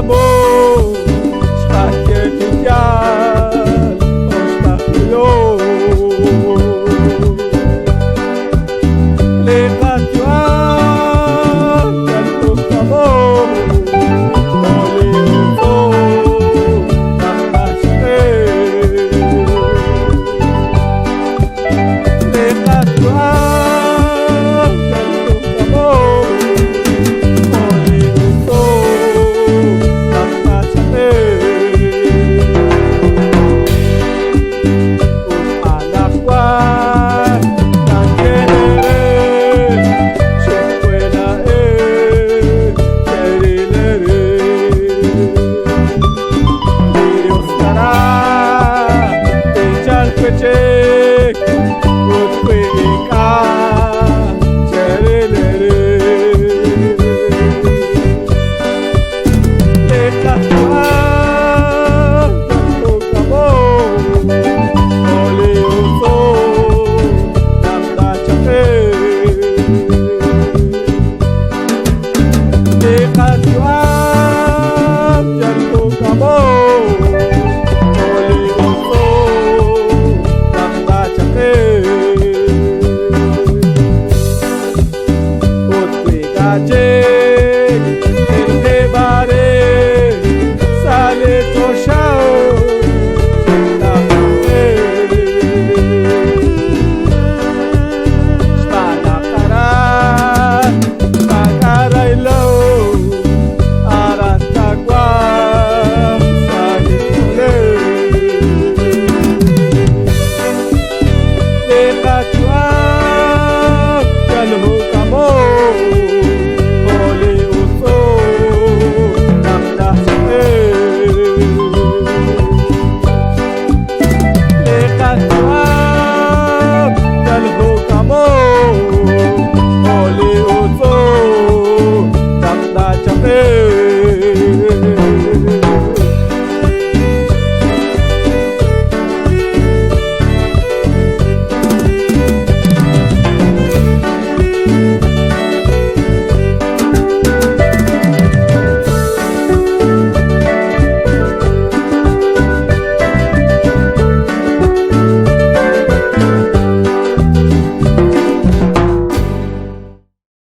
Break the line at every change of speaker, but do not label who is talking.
amor, שחקת יד, השתחויות. לקראת יואב, ילדות כמוהו, עולים אותו, תחת שכם. לקראת יואב, ילדות כמוהו, עולים אותו, תחת שכם. ושאלך כבר, כנראה, שפוela terilere. Dios dará, echar peche, utfika, terilere. Lekatwa, tukamo, oli uso, namda chape. Lekatwa, tukamo, oli uso, namda chape. Utfika jek, elhebare, sale toshao, namde. Spanakaran, pagarailo, aratagwa, sahitule. Lekatwa, kalho kamo, oli uso, namda chape. Lekatwa, kalho kamo, oli uso, namda chape.